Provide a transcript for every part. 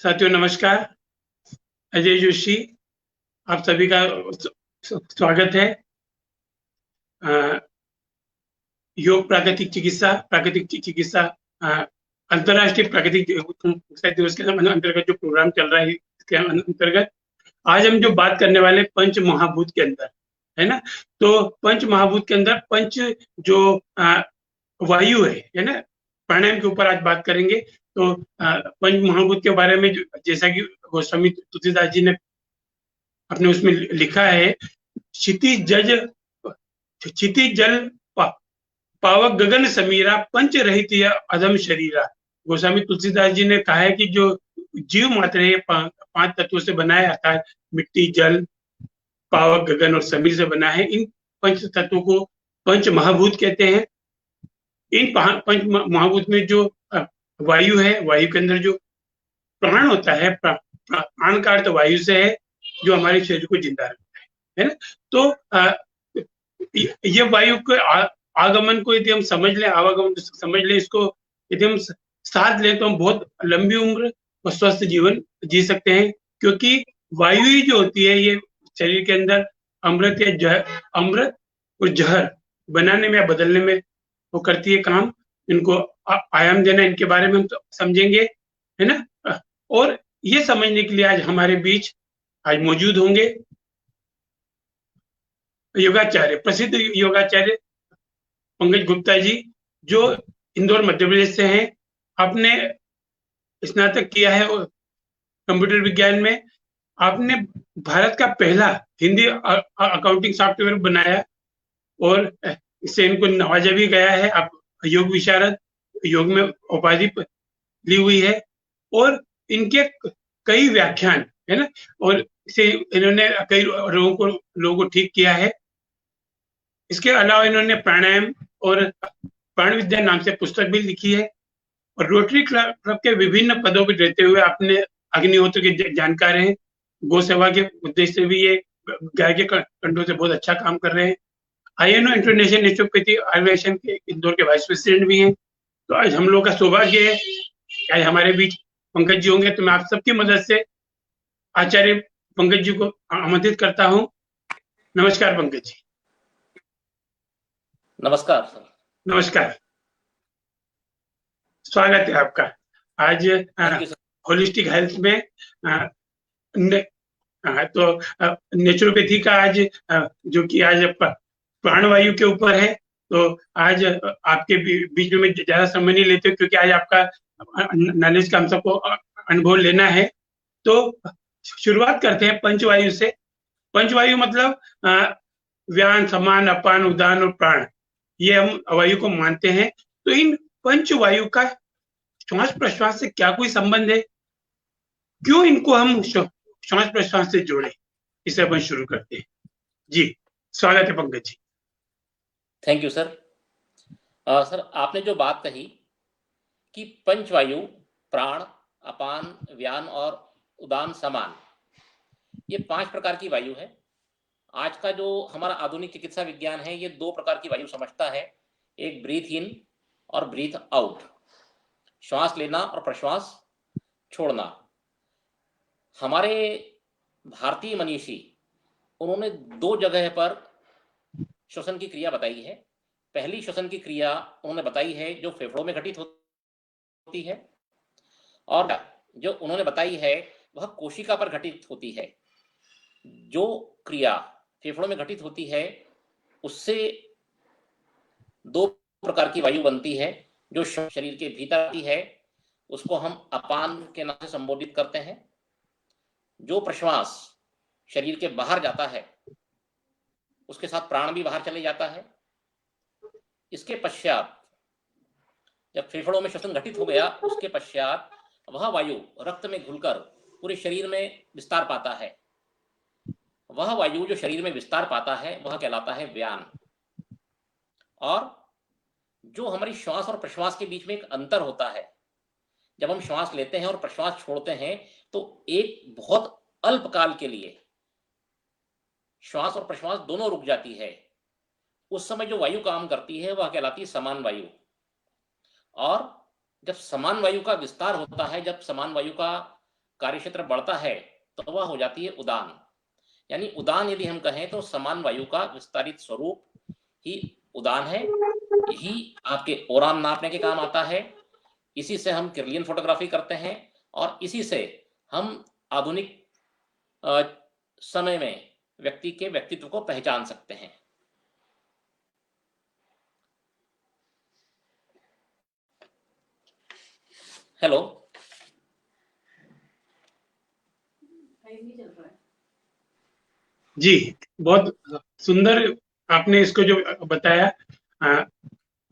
साथियों नमस्कार। अजय जोशी आप सभी का स्वागत है। योग प्राकृतिक चिकित्सा अंतर्राष्ट्रीय प्राकृतिक चिकित्सा दिवस के अंतर्गत जो प्रोग्राम चल रहा है इसके अंतर्गत आज हम जो बात करने वाले पंच महाभूत के अंदर है ना। तो पंच महाभूत के अंदर पंच जो वायु है ना, प्राणायाम के ऊपर आज बात करेंगे। तो पंच महाभूत के बारे में जैसा कि गोस्वामी तुलसीदास जी ने अपने उसमें लिखा है, क्षितिज जज क्षितिज जल पावक गगन समीरा पंच रहित अधम शरीरा। गोस्वामी तुलसीदास जी ने कहा है कि जो जीव मात्र है पांच तत्वों से बना है, अर्थात मिट्टी, जल, पावक, गगन और समीर से बना है। इन पंच तत्वों को पंच महाभूत कहते हैं। इन पंच महाभूत में जो वायु है, वायु के अंदर जो प्राण होता है, प्राण का अर्थ वायु से है, जो हमारे शरीर को जिंदा रखता है ना। तो ये वायु के आगमन को यदि हम समझ लें, आवागमन समझ लें, इसको यदि हम साथ लें तो हम बहुत लंबी उम्र और स्वस्थ जीवन जी सकते हैं। क्योंकि वायु ही जो होती है ये शरीर के अंदर अमृत या जहर, अमृत और जहर बनाने में या बदलने में वो करती है काम। इनको आयाम देना, इनके बारे में हम तो समझेंगे, है ना। और ये समझने के लिए आज हमारे बीच आज मौजूद होंगे योगाचार्य, प्रसिद्ध योगाचार्य पंकज गुप्ता जी, जो इंदौर मध्य प्रदेश से हैं। आपने स्नातक किया है कंप्यूटर विज्ञान में। आपने भारत का पहला हिंदी अकाउंटिंग सॉफ्टवेयर बनाया और इससे इनको नवाजा भी गया है। आप योग विशारद, योग में उपाधि ली हुई है और इनके कई व्याख्यान है ना, और इसे इन्होंने कई लोगों को ठीक किया है। इसके अलावा इन्होंने प्राणायाम और प्राण विद्या नाम से पुस्तक भी लिखी है और रोटरी क्लब के विभिन्न पदों पर रहते हुए अपने अग्निहोत्र के जानकार हैं। गौ सेवा के उद्देश्य से भी ये गाय के कंडों से बहुत अच्छा काम कर रहे हैं। INO इंटरनेशनल नेचुरोपैथी ऑर्गेनाइजेशन के इंदौर के वाइस प्रेसिडेंट भी हैं। तो आज हम लोग का सौभाग्य है कि आज हमारे बीच पंकज जी होंगे। तो मैं आप सबकी मदद से आचार्य पंकज जी को आमंत्रित करता हूँ। नमस्कार पंकज जी। नमस्कार सर। नमस्कार, स्वागत है आपका। आज होलिस्टिक हेल्थ में तो नेचुरोपैथी का आज जो कि आज प्राणवायु के ऊपर है। तो आज आपके बीच में ज्यादा समय नहीं लेते क्योंकि आज आपका नॉलेज का हम सबको अनुभव लेना है। तो शुरुआत करते हैं पंचवायु से। पंचवायु मतलब व्यान, समान, अपान, उदान और प्राण, ये हम वायु को मानते हैं। तो इन पंचवायु का श्वास प्रश्वास से क्या कोई संबंध है? क्यों इनको हम श्वास प्रश्वास से जोड़े? इसे अपन शुरू करते हैं। जी स्वागत है Pankaj ji. Thank you sir. Sir आपने जो बात कही कि पंचवायु प्राण, अपान, व्यान और उदान, समान, ये 5 प्रकार की वायु है। आज का जो हमारा आधुनिक चिकित्सा विज्ञान है ये 2 प्रकार की वायु समझता है, एक ब्रीथ इन और ब्रीथ आउट, श्वास लेना और प्रश्वास छोड़ना। हमारे भारतीय मनीषी उन्होंने 2 जगह पर श्वसन की क्रिया बताई है। पहली श्वसन की क्रिया उन्होंने बताई है जो फेफड़ों में घटित होती है, और जो उन्होंने बताई है वह कोशिका पर घटित होती है। जो क्रिया फेफड़ों में घटित होती है उससे 2 प्रकार की वायु बनती है। जो शरीर के भीतर आती है उसको हम अपान के नाम से संबोधित करते हैं। जो प्रश्वास शरीर के बाहर जाता है उसके साथ प्राण भी बाहर चले जाता है। इसके पश्चात जब फेफड़ों में श्वसन घटित हो गया उसके पश्चात वह वायु रक्त में घुलकर पूरे शरीर में विस्तार पाता है। वह वायु जो शरीर में विस्तार पाता है वह कहलाता है व्यान। और जो हमारी श्वास और प्रश्वास के बीच में एक अंतर होता है, जब हम श्वास लेते हैं और प्रश्वास छोड़ते हैं तो एक बहुत अल्पकाल के लिए श्वास और प्रश्वास दोनों रुक जाती है। उस समय जो वायु काम करती है वह कहलाती है समान वायु। और जब समान वायु का विस्तार होता है, जब समान वायु का कार्यक्षेत्र बढ़ता है तो वह हो जाती है उदान। यानी उदान यदि हम कहें तो समान वायु का विस्तारित स्वरूप ही उदान है। यही आपके ओरान नापने के काम आता है। इसी से हम किरलियन फोटोग्राफी करते हैं और इसी से हम आधुनिक समय में व्यक्ति के व्यक्तित्व को पहचान सकते हैं। हेलो, जी, बहुत सुंदर आपने इसको जो बताया,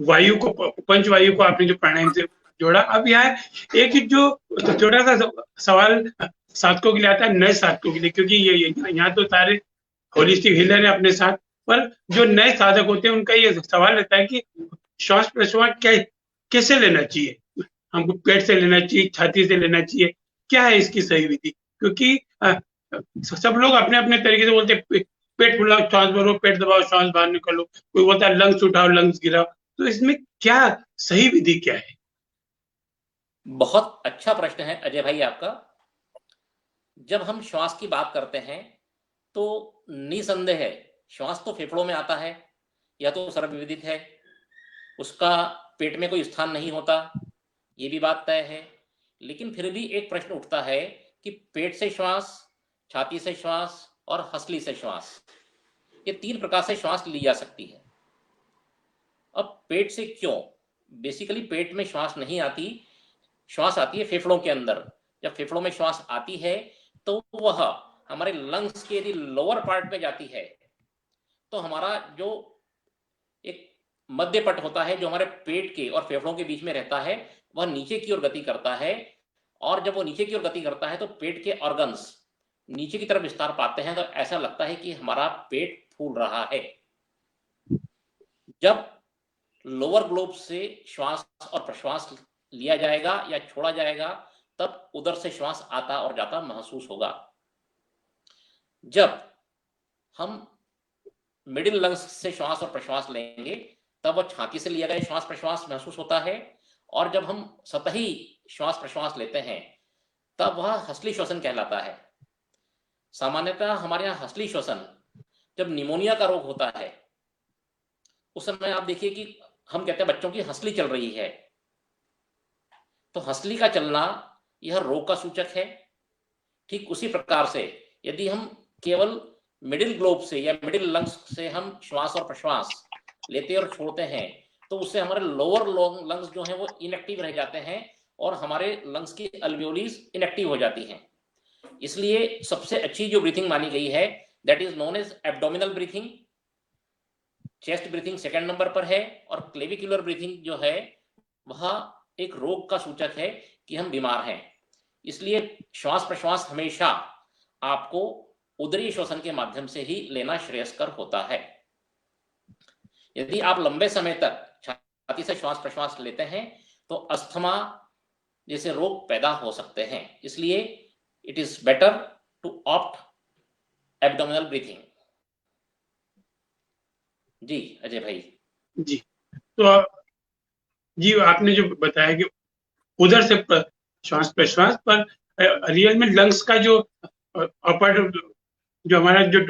वायु को, पंच वायु को आपने जो प्राणायाम से जोड़ा। अब यहाँ एक जो छोटा सा सवाल साधकों के लिए आता है, नए साधकों के लिए, क्योंकि ये यहाँ तो सारे होलिस्टिक हीलर है अपने साथ, पर जो नए साधक होते हैं उनका ये सवाल रहता है कि श्वास प्रश्वास कैसे लेना चाहिए, हमको पेट से लेना चाहिए, छाती से लेना चाहिए, क्या है इसकी सही विधि? क्योंकि सब लोग अपने अपने तरीके से बोलते हैं, पेट फुलाओ श्वास भरो, पेट दबाओ श्वास बाहर निकालो, कोई बोलता है लंग्स उठाओ लंग्स गिराओ। तो इसमें क्या सही विधि क्या है? बहुत अच्छा प्रश्न है अजय भाई आपका। जब हम श्वास की बात करते हैं तो निसंदेह है श्वास तो फेफड़ों में आता है, यह तो सर्वविदित है। उसका पेट में कोई स्थान नहीं होता, ये भी बात तय है। लेकिन फिर भी एक प्रश्न उठता है कि पेट से श्वास, छाती से श्वास और हंसली से श्वास, ये 3 प्रकार से श्वास ली जा सकती है। अब पेट से क्यों? बेसिकली पेट में श्वास नहीं आती, श्वास आती है फेफड़ों के अंदर। जब फेफड़ों में श्वास आती है तो वह हमारे लंग्स के यदि लोअर पार्ट में जाती है तो हमारा जो एक मध्य पट होता है जो हमारे पेट के और फेफड़ों के बीच में रहता है, वह नीचे की ओर गति करता है। और जब वो नीचे की ओर गति करता है तो पेट के ऑर्गन्स नीचे की तरफ विस्तार पाते हैं, तो ऐसा लगता है कि हमारा पेट फूल रहा है। जब लोअर ग्लोब से श्वास और प्रश्वास लिया जाएगा या छोड़ा जाएगा तब उधर से श्वास आता और जाता महसूस होगा। जब हम मिडिल लंग्स से श्वास और प्रश्वास लेंगे तब वह छाती से लिया गया श्वास प्रश्वास महसूस होता है। और जब हम सतही श्वास प्रश्वास लेते हैं तब वह हंसली श्वसन कहलाता है। सामान्यतः हमारे यहाँ हंसली श्वसन जब निमोनिया का रोग होता है उस समय आप देखिए कि हम कहते हैं बच्चों की हंसली चल रही है, तो हंसली का चलना यह रोग का सूचक है। ठीक उसी प्रकार से यदि हम केवल मिडिल ग्लोब से या मिडिल लंग्स से हम श्वास और प्रश्वास लेते और छोड़ते हैं तो उससे हमारे लोअर लंग्स जो हैं वो इनएक्टिव रह जाते हैं और हमारे लंग्स की अल्वियोलीज इनएक्टिव हो जाती हैं। इसलिए सबसे अच्छी जो ब्रीथिंग मानी गई है that is known as abdominal breathing. Chest breathing second number पर है और क्लेविकुलर ब्रीथिंग जो है वह एक रोग का सूचक है कि हम बीमार हैं। इसलिए श्वास प्रश्वास हमेशा आपको उदरीय श्वसन के माध्यम से ही लेना श्रेयस्कर होता है। यदि आप लंबे समय तक छाती से श्वास प्रश्वास लेते हैं तो अस्थमा जैसे रोग पैदा हो सकते हैं। इसलिए it is better to opt abdominal breathing. जी अजय भाई। जी, तो जी आपने जो बताया कि उधर से श्वास प्रश्वास पर रियल में लंग्स का जो अपर जो हमारा जो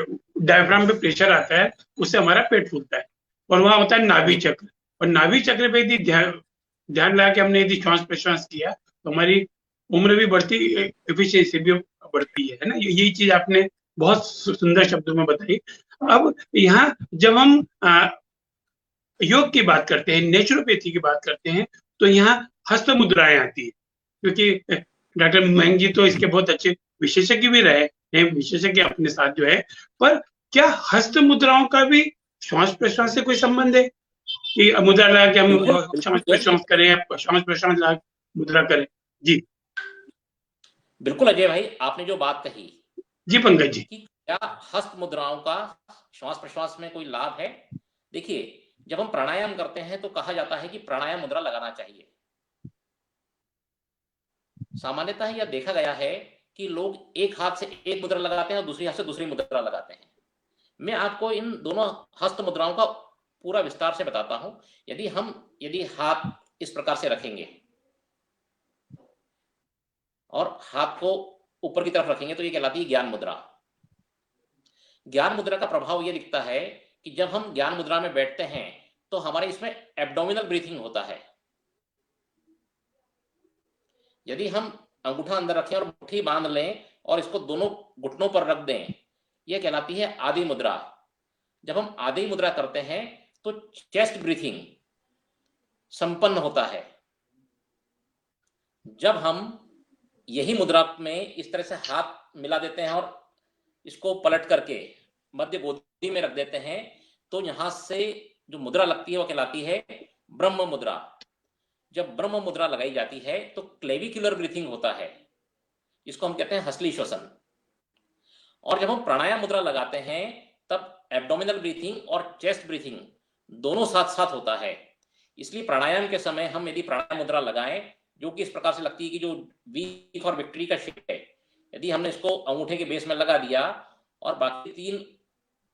डायफ्राम पे प्रेशर आता है उससे हमारा पेट फूलता है और वहां होता है नाभि चक्र। और नाभि चक्र पे यदि ध्यान लगा के हमने यदि श्वास प्रश्वास किया तो हमारी उम्र भी बढ़ती, एफिशिएंसी भी बढ़ती है ना। यही चीज आपने बहुत सुंदर शब्दों में बताई। अब यहाँ जब हम योग की बात करते हैं, नेचुरोपैथी की बात करते हैं, तो यहाँ हस्त मुद्राएं आती है, क्योंकि डॉक्टर महंग जी तो इसके बहुत अच्छे विशेषज्ञ भी रहे हैं, विशेषज्ञ अपने साथ जो है। पर क्या हस्त मुद्राओं का भी श्वास प्रश्वास से कोई संबंध है कि मुद्रा लगा के हम श्वास प्रश्वास करें या श्वास प्रश्वास लगा मुद्रा करें? जी बिल्कुल अजय भाई, आपने जो बात कही जी पंकज जी, कि क्या हस्त मुद्राओं का श्वास प्रश्वास में कोई लाभ है? देखिए, जब हम प्राणायाम करते हैं तो कहा जाता है कि प्राणायाम मुद्रा लगाना चाहिए। सामान्यतः यह देखा गया है कि लोग एक हाथ से एक मुद्रा लगाते हैं और दूसरी हाथ से दूसरी मुद्रा लगाते हैं। मैं आपको इन दोनों हस्त मुद्राओं का पूरा विस्तार से बताता हूं। यदि हाथ इस प्रकार से रखेंगे और हाथ को ऊपर की तरफ रखेंगे तो ये कहलाती है ज्ञान मुद्रा। ज्ञान मुद्रा का प्रभाव ये दिखता है कि जब हम ज्ञान मुद्रा में बैठते हैं तो हमारे इसमें एब्डोमिनल ब्रीथिंग होता है। यदि हम अंगूठा अंदर रखें और मुट्ठी बांध लें और इसको दोनों घुटनों पर रख दें, यह कहलाती है आदि मुद्रा। जब हम आदि मुद्रा करते हैं तो चेस्ट ब्रीथिंग संपन्न होता है। जब हम यही मुद्रा में इस तरह से हाथ मिला देते हैं और इसको पलट करके मध्य गोदी में रख देते हैं तो यहां से जो मुद्रा लगती है वो कहलाती है ब्रह्म मुद्रा। जब ब्रह्म मुद्रा लगाई जाती है तो क्लेविकुलर ब्रीथिंग होता है, इसको हम कहते हैं हसली श्वसन। और जब हम प्राणायाम मुद्रा लगाते हैं तब एब्डोमिनल ब्रीथिंग और चेस्ट ब्रीथिंग दोनों साथ साथ होता है। इसलिए प्राणायाम के समय हम यदि प्राणायाम मुद्रा लगाएं जो कि इस प्रकार से लगती है कि जो वी फॉर विक्ट्री का शेप है, यदि हमने इसको अंगूठे के बेस में लगा दिया और बाकी 3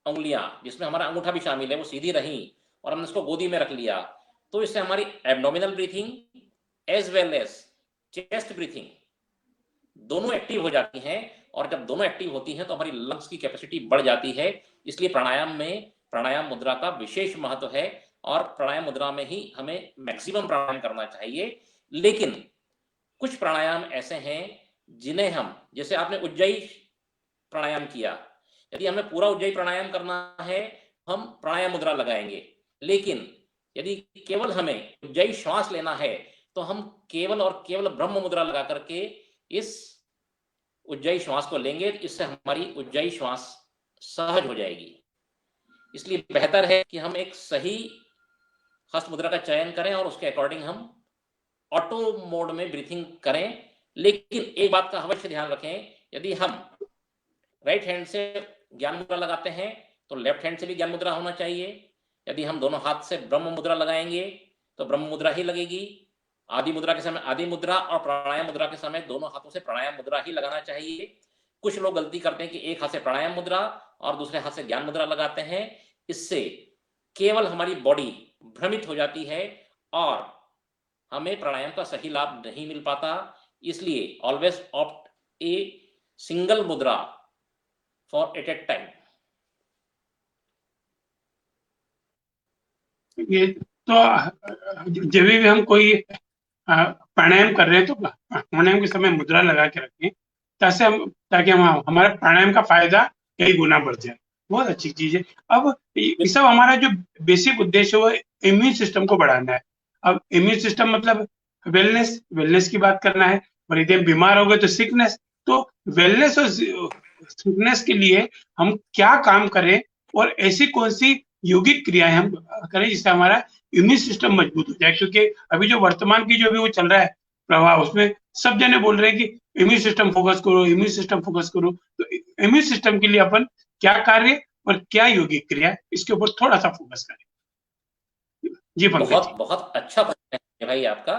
उंगलियां जिसमें हमारा अंगूठा भी शामिल है वो सीधी रही और हमने इसको गोदी में रख लिया, तो इससे हमारी abdominal breathing as well as chest breathing दोनों एक्टिव हो जाती हैं। और जब दोनों एक्टिव होती हैं तो हमारी लंग्स की कैपेसिटी बढ़ जाती है। इसलिए प्राणायाम में प्राणायाम मुद्रा का विशेष महत्व है और प्राणायाम मुद्रा में ही हमें मैक्सिमम प्राणायाम करना चाहिए। लेकिन कुछ प्राणायाम ऐसे हैं जिन्हें हम, जैसे आपने उज्जयी प्राणायाम किया, यदि हमें पूरा उज्जयी प्राणायाम करना है हम प्राणायाम मुद्रा लगाएंगे। लेकिन यदि केवल हमें उज्जयी श्वास लेना है तो हम केवल और केवल ब्रह्म मुद्रा लगा करके इस उज्जयी श्वास को लेंगे। इससे हमारी उज्जयी श्वास सहज हो जाएगी। इसलिए बेहतर है कि हम एक सही हस्त मुद्रा का चयन करें और उसके अकॉर्डिंग हम ऑटो मोड में ब्रीथिंग करें। लेकिन एक बात का अवश्य ध्यान रखें, यदि हम राइट हैंड से ज्ञान मुद्रा लगाते हैं तो लेफ्ट हैंड से भी ज्ञान मुद्रा होना चाहिए। यदि हम दोनों हाथ से ब्रह्म मुद्रा लगाएंगे तो ब्रह्म मुद्रा ही लगेगी। आदि मुद्रा के समय आदि मुद्रा और प्राणायाम मुद्रा के समय दोनों हाथों से प्राणायाम मुद्रा ही लगाना चाहिए। कुछ लोग गलती करते हैं कि एक हाथ से प्राणायाम मुद्रा और दूसरे हाथ से ज्ञान मुद्रा लगाते हैं। इससे केवल हमारी बॉडी भ्रमित हो जाती है और हमें प्राणायाम का सही लाभ नहीं मिल पाता। इसलिए ऑलवेज ऑप्ट ए सिंगल मुद्रा फॉर एट ए टाइम। ये तो जब भी हम कोई प्राणायाम कर रहे हैं तो प्राणायाम के समय मुद्रा लगा के रखें ताकि हम हमारा प्राणायाम का फायदा कई गुना बढ़ जाए। बहुत अच्छी चीज है। अब ये सब हमारा जो बेसिक उद्देश्य है वो इम्यून सिस्टम को बढ़ाना है। अब इम्यून सिस्टम मतलब वेलनेस की बात करना है। और यदि हम बीमार हो गए तो सिकनेस। तो वेलनेस और सिकनेस के लिए हम क्या काम करें और ऐसी कौन सी यौगिक क्रियाएं हम करें जिससे हमारा इम्यून सिस्टम मजबूत हो जाए। क्योंकि अभी जो वर्तमान की जो भी वो चल रहा है प्रभाव, उसमें सब जने बोल रहे हैं कि इम्यून सिस्टम फोकस करो, इम्यून सिस्टम फोकस करो। तो इम्यून सिस्टम के लिए अपन क्या कार्य और क्या यौगिक क्रिया, इसके ऊपर थोड़ा सा फोकस करें। जी पंकज बहुत जी। बहुत अच्छा प्रश्न है भाई आपका।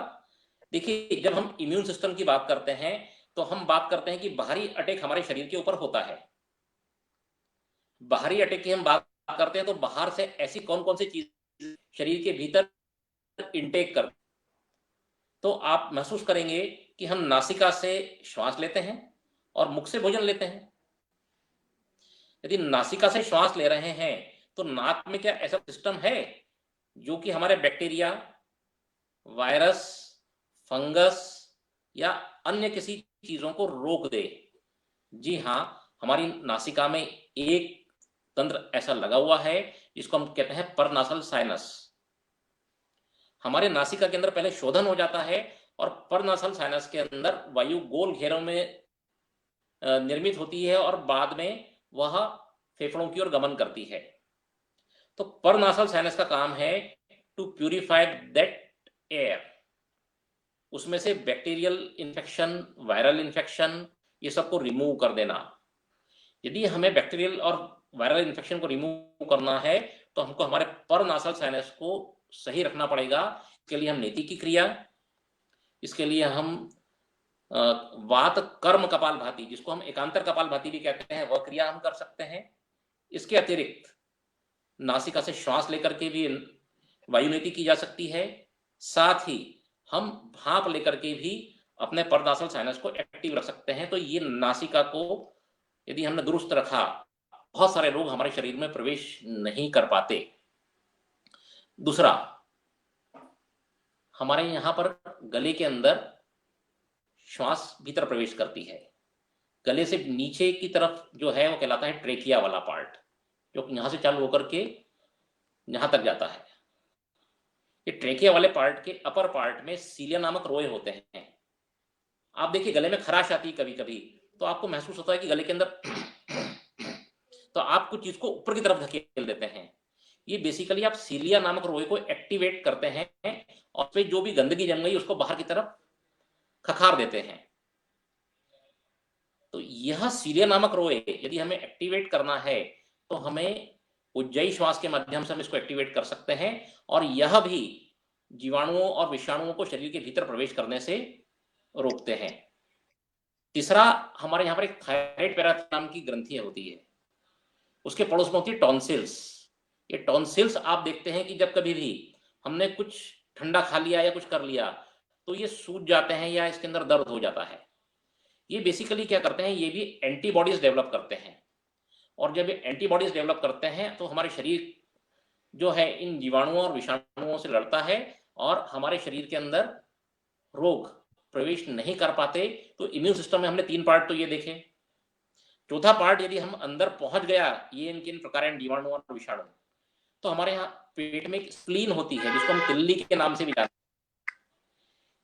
देखिए, जब हम इम्यून सिस्टम की बात करते हैं तो हम बात करते हैं कि बाहरी अटैक हमारे शरीर के ऊपर होता है। बाहरी अटैक की हम बात करते हैं तो बाहर से ऐसी कौन कौन सी चीज शरीर के भीतर इनटेक कर, तो आप महसूस करेंगे कि हम नासिका से श्वास लेते हैं और मुख से भोजन लेते हैं। यदि नासिका से श्वास ले रहे हैं तो नाक में क्या ऐसा सिस्टम है जो कि हमारे बैक्टीरिया, वायरस, फंगस या अन्य किसी चीजों को रोक दे? जी हाँ, हमारी नासिका में एक तंत्र ऐसा लगा हुआ है जिसको हम कहते हैं परनासल साइनस। हमारे नासिका के अंदर पहले शोधन हो जाता है और परनासल साइनस के अंदर वायु गोल घेरों में निर्मित होती है और बाद में वह फेफड़ों की ओर गमन करती है। तो परनासल साइनस का काम है टू प्यूरिफाई दैट एयर। उसमें से बैक्टीरियल इन्फेक्शन, वायरल इन्फेक्शन, ये सबको रिमूव कर देना। यदि हमें बैक्टीरियल और वायरल इन्फेक्शन को रिमूव करना है तो हमको हमारे परनासल साइनस को सही रखना पड़ेगा। इसके लिए हम नेति की क्रिया, इसके लिए हम वात कर्म कपालभाति, जिसको हम एकांतर कपालभाति भी कहते हैं, वह क्रिया हम कर सकते हैं। इसके अतिरिक्त नासिका से श्वास लेकर के भी वायु नीति की जा सकती है। साथ ही हम भाप लेकर के भी अपने परनासल साइनस को एक्टिव रख सकते हैं। तो ये नासिका को यदि हमने दुरुस्त रखा, बहुत सारे रोग हमारे शरीर में प्रवेश नहीं कर पाते। दूसरा, हमारे यहाँ पर गले के अंदर श्वास भीतर प्रवेश करती है। गले से नीचे की तरफ जो है वो कहलाता है ट्रेकिया वाला पार्ट, जो यहाँ से चालू होकर के यहाँ तक जाता है। ये ट्रेकिया वाले पार्ट के अपर पार्ट में सीलिया नामक रोए होते हैं। आप देखिए गले में खराश आती है कभी कभी, तो आपको महसूस होता है कि गले के अंदर तो आप कुछ चीज को ऊपर की तरफ धकेल देते हैं। ये बेसिकली आप सीलिया नामक रोए को एक्टिवेट करते हैं और फिर जो भी गंदगी जम गई उसको बाहर की तरफ खखार देते हैं। तो यह सीलिया नामक रोए यदि हमें एक्टिवेट करना है तो हमें उज्जयी श्वास के माध्यम से हम इसको एक्टिवेट कर सकते हैं, और यह भी जीवाणुओं और विषाणुओं को शरीर के भीतर प्रवेश करने से रोकते हैं। तीसरा, हमारे यहाँ पर एक थायराइड पैराथी नाम की ग्रंथि होती है, उसके पड़ोस में होती है टॉन्सिल्स। ये टॉन्सिल्स आप देखते हैं कि जब कभी भी हमने कुछ ठंडा खा लिया या कुछ कर लिया तो ये सूज जाते हैं या इसके अंदर दर्द हो जाता है। ये बेसिकली क्या करते हैं, ये भी एंटीबॉडीज डेवलप करते हैं, और जब ये एंटीबॉडीज डेवलप करते हैं तो हमारे शरीर जो है इन जीवाणुओं और विषाणुओं से लड़ता है और हमारे शरीर के अंदर रोग प्रवेश नहीं कर पाते। तो इम्यून सिस्टम में हमने 3 पार्ट तो ये देखे। चौथा पार्ट, यदि हम अंदर पहुंच गया ये इन प्रकार जीवाणु और विषाणु, तो हमारे यहाँ पेट में एक स्प्लीन होती है जिसको हम तिल्ली के नाम से भी जानते हैं।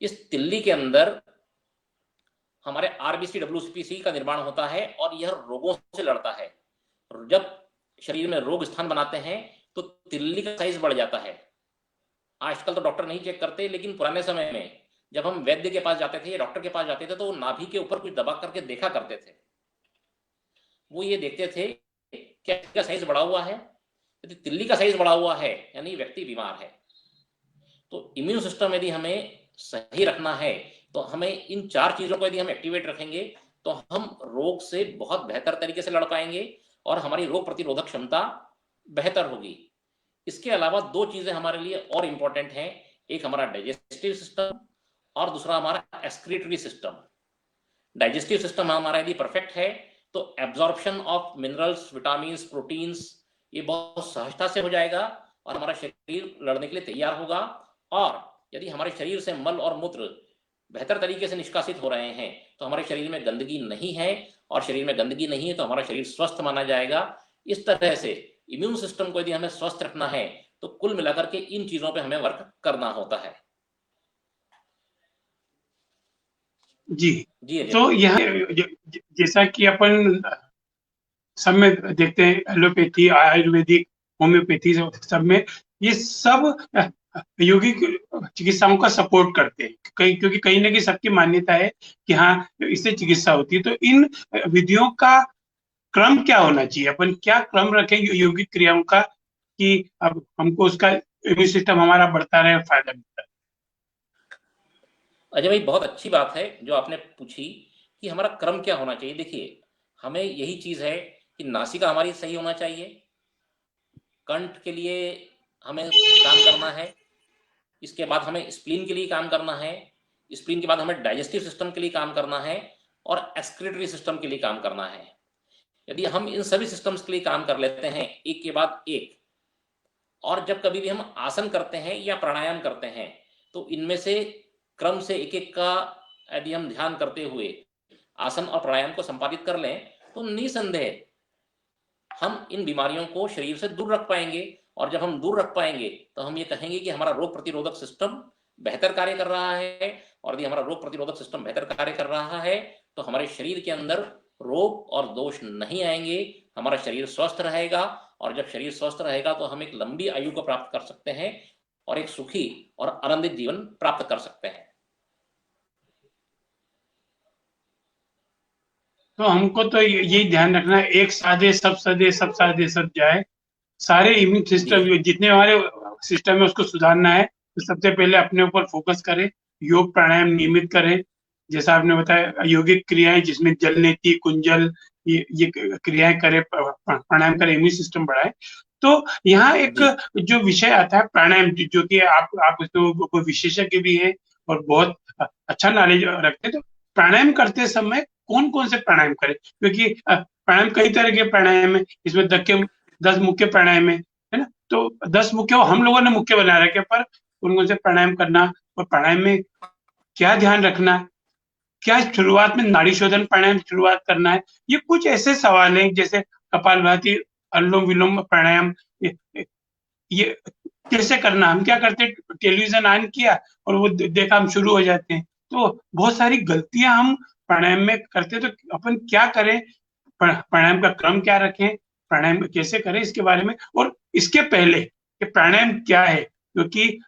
इस तिल्ली के अंदर हमारे आरबीसी डब्ल्यूसीपीसी का निर्माण होता है और यह रोगों से लड़ता है। जब शरीर में रोग स्थान बनाते हैं तो तिल्ली का साइज बढ़ जाता है। आजकल तो डॉक्टर नहीं चेक करते, लेकिन पुराने समय में जब हम वैद्य के पास जाते थे, डॉक्टर के पास जाते थे, तो वो नाभि के ऊपर कुछ दबा करके देखा करते थे। वो ये देखते थे क्या इसका साइज बढ़ा हुआ है, यदि तिल्ली का साइज बढ़ा हुआ है यानी व्यक्ति बीमार है। तो इम्यून सिस्टम यदि हमें सही रखना है तो हमें इन 4 चीजों को यदि हम एक्टिवेट रखेंगे तो हम रोग से बहुत बेहतर तरीके से लड़ पाएंगे और हमारी रोग प्रतिरोधक क्षमता बेहतर होगी। इसके अलावा 2 चीजें हमारे लिए और इंपॉर्टेंट हैं, एक हमारा डाइजेस्टिव सिस्टम और दूसरा हमारा एक्सक्रीटरी सिस्टम। डाइजेस्टिव सिस्टम हमारा यदि परफेक्ट है तो absorption of minerals, vitamins, proteins ये बहुत सहजता से हो जाएगा और हमारा शरीर लड़ने के लिए तैयार होगा। और यदि हमारे शरीर से मल और मूत्र बेहतर तरीके से निष्कासित हो रहे हैं तो हमारे शरीर में गंदगी नहीं है, और शरीर में गंदगी नहीं है तो हमारा शरीर स्वस्थ माना जाएगा। इस तरह से इम्यून सिस्टम को यदि हमें स्वस्थ रखना है तो कुल मिलाकर के इन चीजों पे हमें वर्क करना होता है। जी जी। तो यहाँ जैसा कि अपन सब में देखते हैं, एलोपैथी, आयुर्वेदिक, होम्योपैथी सब में ये सब यौगिक चिकित्साओं का सपोर्ट करते हैं, क्योंकि कहीं ना कहीं सबकी मान्यता है कि हाँ इससे चिकित्सा होती है। तो इन विधियों का क्रम क्या होना चाहिए, अपन क्या क्रम रखें यौगिक क्रियाओं का कि अब हमको उसका इम्यून सिस्टम हमारा बढ़ता रहे, फायदा मिलता है। अजय भाई, बहुत अच्छी बात है जो आपने पूछी कि हमारा क्रम क्या होना चाहिए। देखिए, हमें यही चीज है कि नासिका हमारी सही होना चाहिए, कंठ के लिए हमें काम करना है, इसके बाद हमें स्प्लीन के लिए काम करना है, स्प्लीन के बाद हमें डाइजेस्टिव सिस्टम के लिए काम करना है और एक्सक्रीटरी सिस्टम के लिए काम करना है। यदि हम इन सभी सिस्टम्स के लिए काम कर लेते हैं एक के बाद एक, और जब कभी भी हम आसन करते हैं या प्राणायाम करते हैं तो इनमें से क्रम से एक एक का यदि हम ध्यान करते हुए आसन और प्राणायाम को संपादित कर लें तो निसंदेह हम इन बीमारियों को शरीर से दूर रख पाएंगे। और जब हम दूर रख पाएंगे तो हम ये कहेंगे कि हमारा रोग प्रतिरोधक सिस्टम बेहतर कार्य कर रहा है, और यदि हमारा रोग प्रतिरोधक सिस्टम बेहतर कार्य कर रहा है तो हमारे शरीर के अंदर रोग और दोष नहीं आएंगे, हमारा शरीर स्वस्थ रहेगा। और जब शरीर स्वस्थ रहेगा तो हम एक लंबी आयु को प्राप्त कर सकते हैं और एक सुखी और आनंदित जीवन प्राप्त कर सकते हैं। तो हमको तो यही ध्यान रखना है, एक साधे सब सदे, सब साधे सब जाए। सारे इम्यून सिस्टम जितने हमारे सिस्टम है उसको सुधारना है तो सबसे पहले अपने ऊपर फोकस करें, योग प्राणायाम नियमित करें, जैसा आपने बताया यौगिक क्रियाएं जिसमें जल नेति, कुंजल, ये क्रियाएं करें, प्राणायाम करें, इम्यून सिस्टम बढ़ाए। तो यहाँ एक जो विषय आता है प्राणायाम, जो कि आप उसमें विशेषज्ञ भी है और बहुत अच्छा नॉलेज रखते हैं, तो प्राणायाम करते समय कौन कौन से प्राणायाम करें, क्योंकि प्राणायाम कई तरह के प्राणायाम है, इसमें 10 मुख्य प्राणायाम है ना, तो 10 मुख्य हम लोगों ने मुख्य बना रखे, पर कौन कौन से प्राणायाम करना और प्राणायाम में क्या ध्यान रखना, क्या शुरुआत में नाड़ी शोधन प्राणायाम शुरुआत करना है, ये कुछ ऐसे सवाल हैं, जैसे कपालभाति, अनुलोम विलोम प्राणायाम, ये कैसे करना, हम क्या करते हैं टेलीविजन ऑन किया और वो देखा, हम शुरू हो जाते हैं, तो बहुत सारी गलतियां हम प्राणायाम में करते हैं, तो अपन क्या करें, प्राणायाम का क्रम क्या रखें, प्राणायाम कैसे करें, इसके बारे में, और इसके पहले कि प्राणायाम क्या है, क्योंकि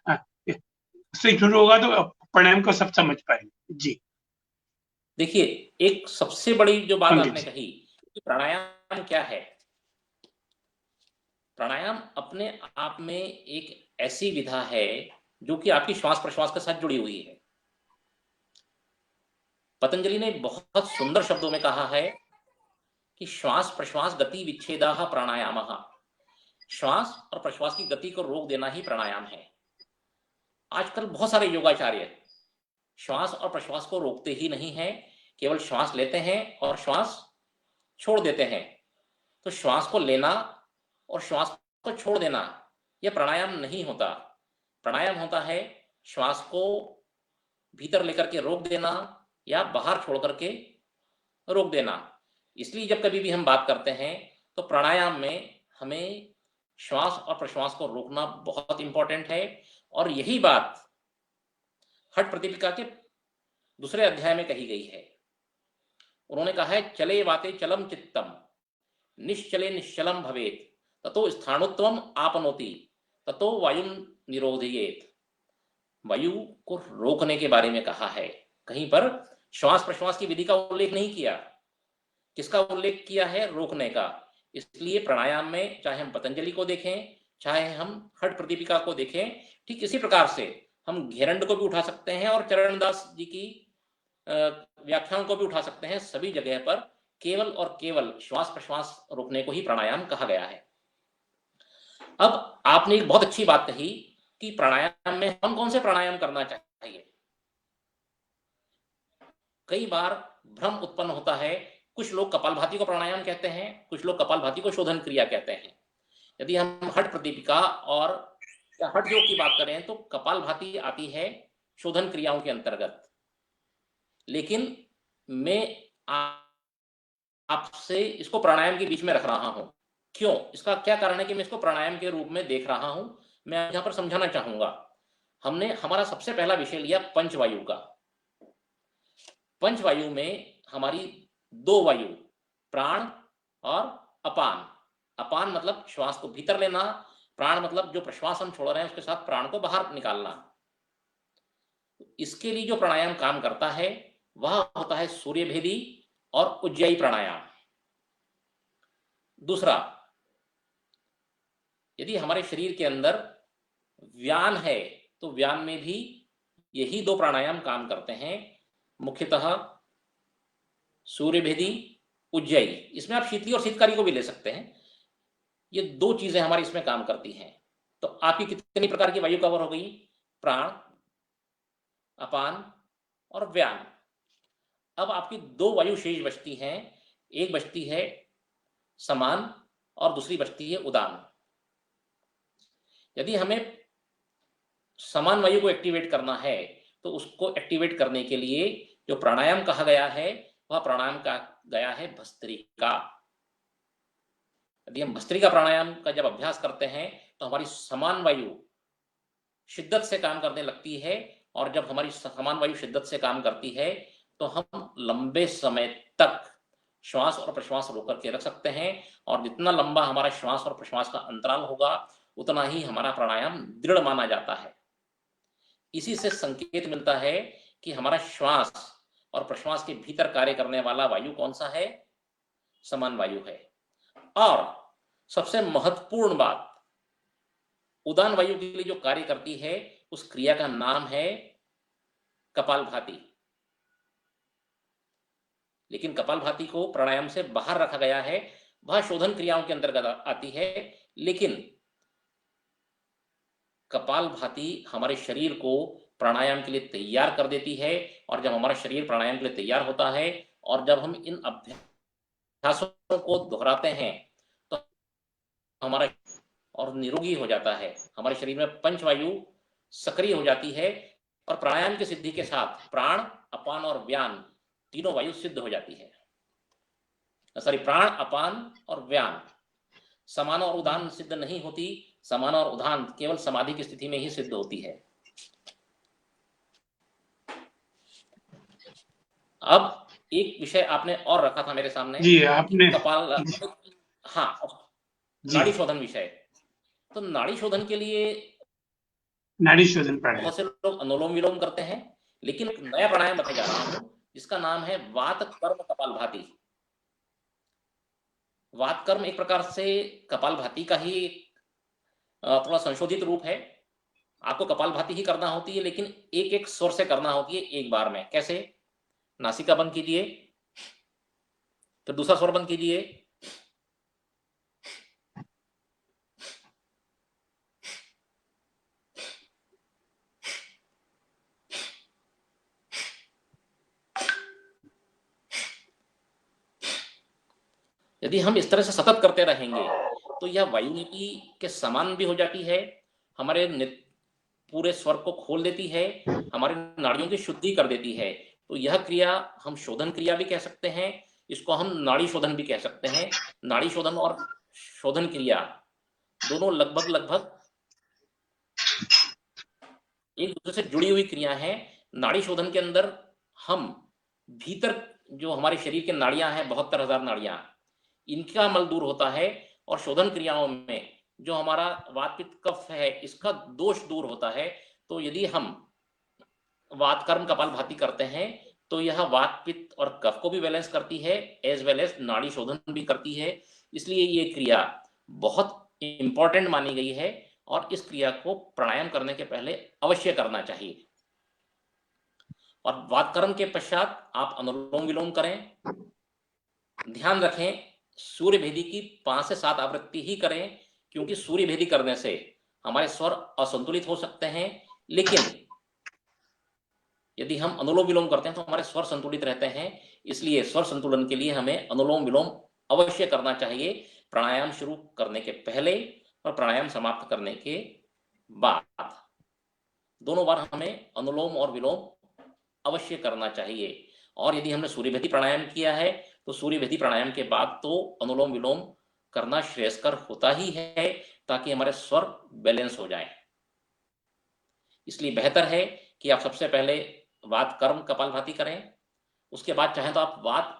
से शुरू होगा तो प्राणायाम को सब समझ पाएंगे। जी देखिए, एक सबसे बड़ी जो बात पंकज आपने जी। कही कि प्राणायाम क्या है। प्राणायाम अपने आप में एक ऐसी विधा है जो कि आपकी श्वास प्रश्वास के साथ जुड़ी हुई है। पतंजलि ने बहुत सुंदर शब्दों में कहा है कि श्वास प्रश्वास गति विच्छेदाः प्राणायामः। श्वास और प्रश्वास की गति को रोक देना ही प्राणायाम है। आजकल बहुत सारे योगाचार्य श्वास और प्रश्वास को रोकते ही नहीं है, केवल श्वास लेते हैं और श्वास छोड़ देते हैं। तो श्वास को लेना और श्वास को छोड़ देना यह प्राणायाम नहीं होता। प्राणायाम होता है श्वास को भीतर लेकर के रोक देना या बाहर छोड़ करके रोक देना। इसलिए जब कभी भी हम बात करते हैं तो प्राणायाम में हमें श्वास और प्रश्वास को रोकना बहुत इंपॉर्टेंट है। और यही बात हठ प्रदीपिका के दूसरे अध्याय में कही गई है। उन्होंने कहा है, चले वाते चलम चित्तम, निश्चले निश्चलम भवेत, ततो स्थाणुत्वम आपनोति, ततो वायु निरोधयेत। वायु को रोकने के बारे में कहा है, कहीं पर श्वास प्रश्वास की विधि का उल्लेख नहीं किया। किसका उल्लेख किया है? रोकने का। इसलिए प्राणायाम में चाहे हम पतंजलि को देखें, चाहे हम हठ प्रदीपिका को देखें, ठीक इसी प्रकार से हम घेरंड को भी उठा सकते हैं और चरणदास जी की व्याख्यान को भी उठा सकते हैं। सभी जगह पर केवल और केवल श्वास प्रश्वास रोकने को ही प्राणायाम कहा गया है। अब आपने एक बहुत अच्छी बात कही कि प्राणायाम में कौन कौन से प्राणायाम करना चाहिए। कई बार भ्रम उत्पन्न होता है। कुछ लोग कपालभाति को प्राणायाम कहते हैं, कुछ लोग कपालभाति को शोधन क्रिया कहते हैं। यदि हम हठ प्रदीपिका और हठ योग की बात करें तो कपालभाति आती है शोधन क्रियाओं के अंतर्गत। लेकिन मैं आपसे इसको प्राणायाम के बीच में रख रहा हूं। क्यों? इसका क्या कारण है कि मैं इसको प्राणायाम के रूप में देख रहा हूं, मैं यहां पर समझाना चाहूंगा। हमने हमारा सबसे पहला विषय लिया पंचवायु का। पंचवायु में हमारी 2 वायु, प्राण और अपान। अपान मतलब श्वास को भीतर लेना, प्राण मतलब जो प्रश्वास हम छोड़ रहे हैं उसके साथ प्राण को बाहर निकालना। इसके लिए जो प्राणायाम काम करता है वह होता है सूर्य भेदी और उज्जयी प्राणायाम। दूसरा, यदि हमारे शरीर के अंदर व्यान है तो व्यान में भी यही 2 प्राणायाम काम करते हैं, मुख्यतः सूर्य भेदी, उज्जयी। इसमें आप शीतली और शीतकारी को भी ले सकते हैं। ये 2 चीजें हमारी इसमें काम करती हैं। तो आपकी कितनी प्रकार की वायु कवर हो गई? प्राण, अपान और व्यान। अब आपकी 2 वायु शेष बचती हैं। एक बचती है समान और दूसरी बचती है उदान। यदि हमें समान वायु को एक्टिवेट करना है तो उसको एक्टिवेट करने के लिए जो प्राणायाम कहा गया है वह प्राणायाम कहा गया है भस्त्रिका। यदि हम भस्त्रिका प्राणायाम का जब अभ्यास करते हैं तो हमारी समान वायु शिद्दत से काम करने लगती है। और जब हमारी समान वायु शिद्दत से काम करती है तो हम लंबे समय तक श्वास और प्रश्वास रोक करके रख सकते हैं। और जितना लंबा हमारा श्वास और प्रश्वास का अंतराल होगा उतना ही हमारा प्राणायाम दृढ़ माना जाता है। इसी से संकेत मिलता है कि हमारा श्वास और प्रश्वास के भीतर कार्य करने वाला वायु कौन सा है? समान वायु है। और सबसे महत्वपूर्ण बात, उदान वायु के लिए जो कार्य करती है उस क्रिया का नाम है कपालभाति। लेकिन कपालभाति को प्राणायाम से बाहर रखा गया है, वह शोधन क्रियाओं के अंतर्गत आती है। लेकिन कपालभाति हमारे शरीर को प्राणायाम के लिए तैयार कर देती है। और जब हमारा शरीर प्राणायाम के लिए तैयार होता है और जब हम इन अभ्यासों को दोहराते हैं तो हमारा और निरोगी हो जाता है, हमारे शरीर में पंचवायु सक्रिय हो जाती है और प्राणायाम की सिद्धि के साथ प्राण, अपान और व्यान तीनों वायु सिद्ध हो जाती है। सॉरी, प्राण, अपान और व्यान। समान और उदान सिद्ध नहीं होती, समान और उदान केवल समाधि की स्थिति में ही सिद्ध होती है। अब एक विषय आपने और रखा था मेरे सामने जी आपने कपाल, हाँ, नाड़ी शोधन विषय। तो नाड़ी शोधन के लिए नाड़ी शोधन प्राणायाम बहुत से लोग अनुलोम विलोम करते हैं, लेकिन एक नया प्राणायाम बताने जा रहा हूं जिसका नाम है वात कर्म कपालभाति। वात कर्म एक प्रकार से कपालभाति का ही थोड़ा संशोधित रूप है। आपको कपालभाति ही करना होती है, लेकिन एक एक स्वर से करना होती है एक बार में। कैसे? नासिका बंद कीजिए, फिर दूसरा स्वर बंद कीजिए, यदि हम इस तरह से सतत करते रहेंगे तो यह वायुनीति के समान भी हो जाती है, हमारे पूरे स्वर को खोल देती है, हमारे नाड़ियों की शुद्धि कर देती है। तो यह क्रिया हम शोधन क्रिया भी कह सकते हैं, इसको हम नाड़ी शोधन भी कह सकते हैं। नाड़ी शोधन और शोधन क्रिया दोनों लगभग लगभग एक दूसरे से जुड़ी हुई क्रिया है। नाड़ी शोधन के अंदर हम भीतर जो हमारे शरीर के नाड़ियां हैं, 72,000 नाड़ियां, इनका मल दूर होता है। और शोधन क्रियाओं में जो हमारा वात पित्त कफ है, इसका दोष दूर होता है। तो यदि हम वात कर्म कपालभाति करते हैं तो यह वात पित्त और कफ को भी बैलेंस करती है, एज वेल एज नाड़ी शोधन भी करती है। इसलिए ये क्रिया बहुत इंपॉर्टेंट मानी गई है और इस क्रिया को प्राणायाम करने के पहले अवश्य करना चाहिए। और वात कर्म के पश्चात आप अनुलोम विलोम करें। ध्यान रखें, सूर्य भेदी की 5 से 7 आवृत्ति ही करें, क्योंकि सूर्य भेदी करने से हमारे स्वर असंतुलित हो सकते हैं। लेकिन यदि हम अनुलोम विलोम करते हैं तो हमारे स्वर संतुलित रहते हैं। इसलिए स्वर संतुलन के लिए हमें अनुलोम विलोम अवश्य करना चाहिए, प्राणायाम शुरू करने के पहले और प्राणायाम समाप्त करने के बाद। दोनों बार हमें अनुलोम और विलोम अवश्य करना चाहिए। और यदि हमने सूर्यभेदी प्राणायाम किया है तो सूर्यभेदी प्राणायाम के बाद तो अनुलोम विलोम करना श्रेयस्कर होता ही है, ताकि हमारे स्वर बैलेंस हो जाए। इसलिए बेहतर है कि आप सबसे पहले वात कर्म कपालभाति करें, उसके बाद चाहें तो आप वात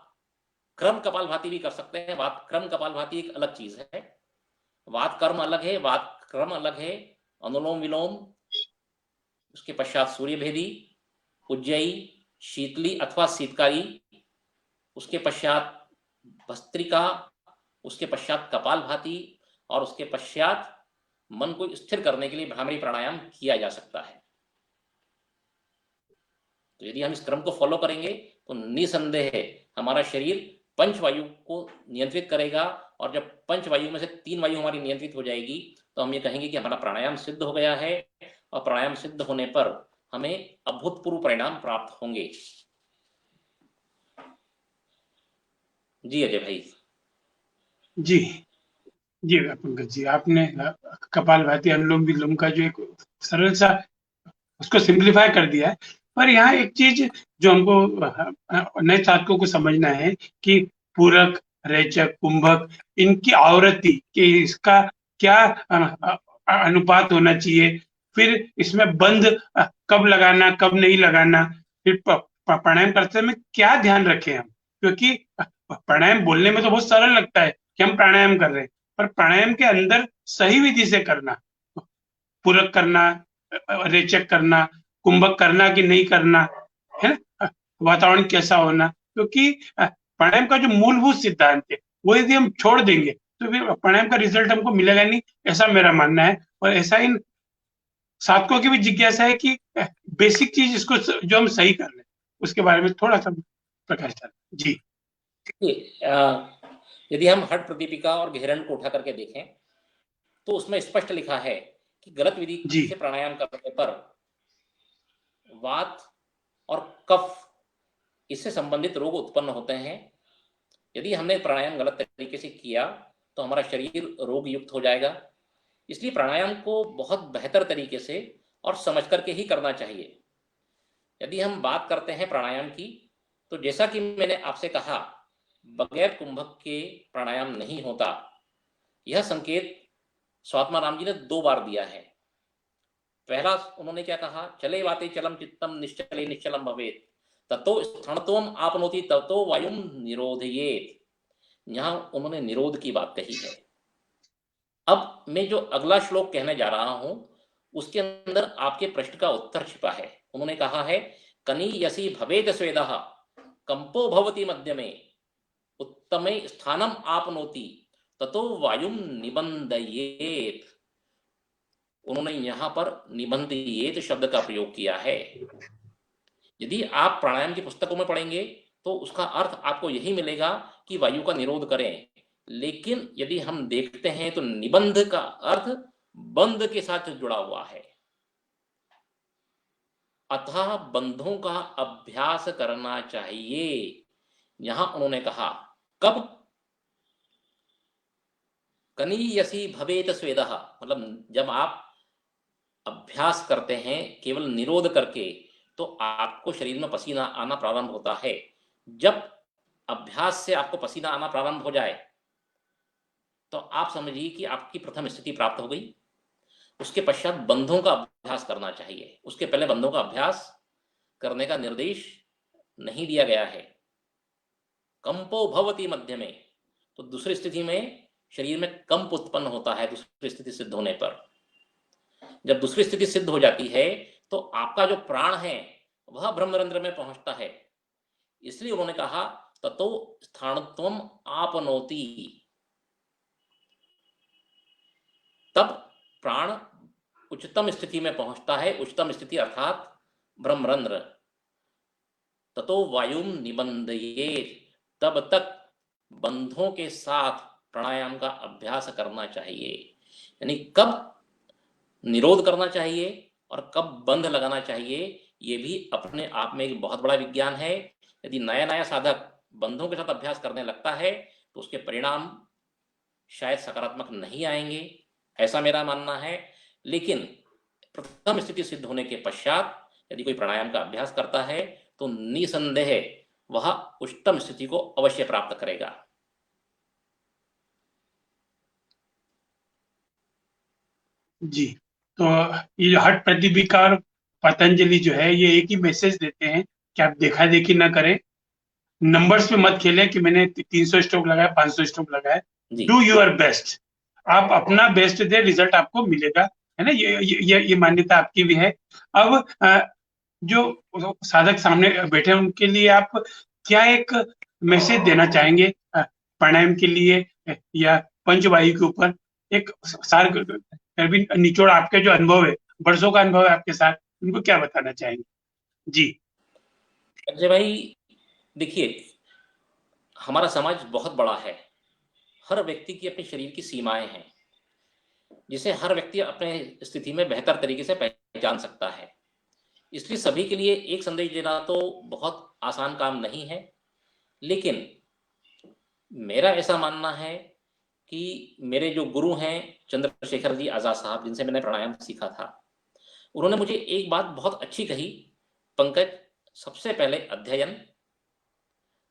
क्रम कपालभाति भी कर सकते हैं। वात क्रम कपालभाति एक अलग चीज है, वात कर्म अलग है, वात क्रम अलग है। अनुलोम विलोम, उसके पश्चात सूर्यभेदी, उज्जयी, शीतली अथवा शीतकारी, उसके पश्चात भस्त्रिका, उसके पश्चात कपालभाति, और उसके पश्चात मन को स्थिर करने के लिए भ्रामरी प्राणायाम किया जा सकता है। तो यदि हम इस क्रम को फॉलो करेंगे तो निसंदेह हमारा शरीर पंचवायु को नियंत्रित करेगा। और जब पंचवायु में से 3 वायु हमारी नियंत्रित हो जाएगी तो हम ये कहेंगे कि हमारा प्राणायाम सिद्ध हो गया है। और प्राणायाम सिद्ध होने पर हमें अभूतपूर्व परिणाम प्राप्त होंगे। जी अजय भाई। जी जी पंकज जी, आपने कपालभाति अनुलोम विलोम का जो एक सरल सा उसको सिंप्लीफाई कर दिया है। पर यहाँ एक चीज जो हमको नए साधकों को समझना है कि पूरक, रेचक, कुंभक, इनकी आवृत्ति कि इसका क्या अनुपात होना चाहिए, फिर इसमें बंद कब लगाना, कब नहीं लगाना, फिर प्राणायाम करते समय क्या ध्यान रखें हम। क्योंकि प्राणायाम बोलने में तो बहुत सरल लगता है कि हम प्राणायाम कर रहे हैं, पर प्राणायाम के अंदर सही विधि से करना, पूरक करना, रेचक करना, कुंभक करना कि नहीं करना, है ना, वातावरण कैसा होना। क्योंकि प्राणायाम का जो मूलभूत सिद्धांत है वो यदि हम छोड़ देंगे तो फिर प्राणायाम का रिजल्ट हमको मिलेगा नहीं, ऐसा मेरा मानना है। और ऐसा इन साधकों की भी जिज्ञासा है कि बेसिक चीज इसको जो हम सही कर लें उसके बारे में थोड़ा सा प्रकाश डालें। जी यदि हम हठ प्रदीपिका और घेरण को उठा करके देखें तो उसमें स्पष्ट लिखा है कि गलत विधि से प्राणायाम करने पर वात और कफ इससे संबंधित रोग उत्पन्न होते हैं। यदि हमने प्राणायाम गलत तरीके से किया तो हमारा शरीर रोग युक्त हो जाएगा। इसलिए प्राणायाम को बहुत बेहतर तरीके से और समझ करके ही करना चाहिए। यदि हम बात करते हैं प्राणायाम की, तो जैसा कि मैंने आपसे कहा, बगैर कुंभक के प्राणायाम नहीं होता। यह संकेत स्वात्मा राम जी ने 2 बार दिया है। पहला उन्होंने क्या कहा, चले वाते चलम चित्तम निश्चले निश्चलम भवेत ततो स्थणत्वम आपनोति ततो वायुम निरोधयेत। यहां उन्होंने निरोध की बात कही है। अब मैं जो अगला श्लोक कहने जा रहा हूं उसके अंदर आपके प्रश्न का उत्तर छिपा है। उन्होंने कहा है, कनी यसी भवेत स्वेदः कंपो भवति मध्यमे उत्तमे स्थानम आपनोति ततो वायुम निबंधयेत। उन्होंने यहां पर निबंधयेत शब्द का प्रयोग किया है। यदि आप प्राणायाम की पुस्तकों में पढ़ेंगे तो उसका अर्थ आपको यही मिलेगा कि वायु का निरोध करें। लेकिन यदि हम देखते हैं तो निबंध का अर्थ बंध के साथ जुड़ा हुआ है। अतः बंधों का अभ्यास करना चाहिए। यहां उन्होंने कहा कब, कनीयसी भवेत स्वेदः, मतलब जब आप अभ्यास करते हैं केवल निरोध करके तो आपको शरीर में पसीना आना प्रारंभ होता है। जब अभ्यास से आपको पसीना आना प्रारंभ हो जाए तो आप समझिए कि आपकी प्रथम स्थिति प्राप्त हो गई। उसके पश्चात बंधों का अभ्यास करना चाहिए। उसके पहले बंधों का अभ्यास करने का निर्देश नहीं दिया गया है। कंपो भवति मध्य में, तो दूसरी स्थिति में शरीर में कंप उत्पन्न होता है। दूसरी स्थिति सिद्ध होने पर, जब दूसरी स्थिति सिद्ध हो जाती है तो आपका जो प्राण है वह ब्रह्मरंध्र में पहुंचता है। इसलिए उन्होंने कहा ततो स्थानत्वम आपनोति, तब प्राण उच्चतम स्थिति में पहुंचता है। उच्चतम स्थिति अर्थात ब्रह्मरंध्र। ततो वायुम निबंधयेत, तब तक बंधों के साथ प्राणायाम का अभ्यास करना चाहिए। यानी कब निरोध करना चाहिए और कब बंध लगाना चाहिए, ये भी अपने आप में एक बहुत बड़ा विज्ञान है। यदि नया नया साधक बंधों के साथ अभ्यास करने लगता है तो उसके परिणाम शायद सकारात्मक नहीं आएंगे, ऐसा मेरा मानना है। लेकिन प्रथम स्थिति सिद्ध होने के पश्चात यदि कोई प्राणायाम का अभ्यास करता है तो निसंदेह वह उच्चतम स्थिति को अवश्य प्राप्त करेगा। जी, तो ये हठ प्रदीपिका और पतंजलि जो है ये एक ही मैसेज देते हैं कि आप देखा देखी ना करें, नंबर्स में मत खेलें कि मैंने 300 स्ट्रोक लगाया, 500 स्ट्रोक लगाया। डू योर बेस्ट, आप अपना बेस्ट दे, रिजल्ट आपको मिलेगा, है ना। ये मान्यता आपकी भी है। अब जो साधक सामने बैठे हैं उनके लिए आप क्या एक मैसेज देना चाहेंगे प्राणायाम के लिए या पंचवायु के ऊपर? एक सार निचोड़, आपके जो अनुभव है, वर्षों का अनुभव है आपके साथ, उनको क्या बताना चाहेंगे? जी अजय भाई, देखिए हमारा समाज बहुत बड़ा है। हर व्यक्ति की अपने शरीर की सीमाएं हैं जिसे हर व्यक्ति अपने स्थिति में बेहतर तरीके से पहचान सकता है। इसलिए सभी के लिए एक संदेश देना तो बहुत आसान काम नहीं है। लेकिन मेरा ऐसा मानना है कि मेरे जो गुरु हैं चंद्रशेखर जी आजाद साहब, जिनसे मैंने प्राणायाम सीखा था, उन्होंने मुझे एक बात बहुत अच्छी कही, पंकज, सबसे पहले अध्ययन,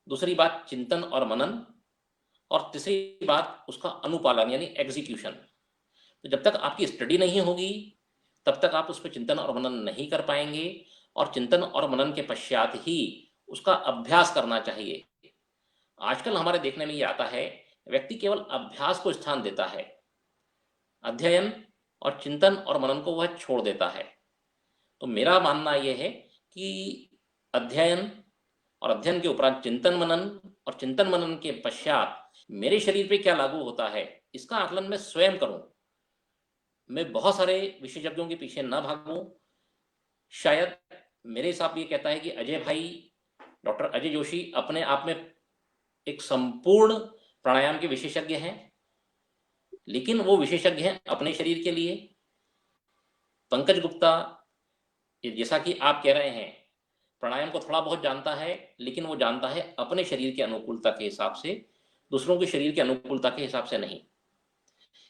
दूसरी बात चिंतन और मनन, और तीसरी बात उसका अनुपालन यानी एग्जीक्यूशन। तो जब तक आपकी स्टडी नहीं होगी तब तक आप उस पर चिंतन और मनन नहीं कर पाएंगे, और चिंतन और मनन के पश्चात ही उसका अभ्यास करना चाहिए। आजकल हमारे देखने में ये आता है, व्यक्ति केवल अभ्यास को स्थान देता है, अध्ययन और चिंतन और मनन को वह छोड़ देता है। तो मेरा मानना यह है कि अध्ययन और अध्ययन के उपरांत चिंतन मनन, और चिंतन मनन के पश्चात मेरे शरीर पे क्या लागू होता है इसका आकलन मैं स्वयं करूं। मैं बहुत सारे विशेषज्ञों के पीछे न भागूं। शायद मेरे हिसाब ये कहता है कि अजय भाई, डॉक्टर अजय जोशी अपने आप में एक संपूर्ण प्राणायाम के विशेषज्ञ हैं, लेकिन वो विशेषज्ञ हैं अपने शरीर के लिए। पंकज गुप्ता जैसा कि आप कह रहे हैं, प्राणायाम को थोड़ा बहुत जानता है, लेकिन वो जानता है अपने शरीर की अनुकूलता के हिसाब से, दूसरों के शरीर की अनुकूलता के हिसाब से नहीं।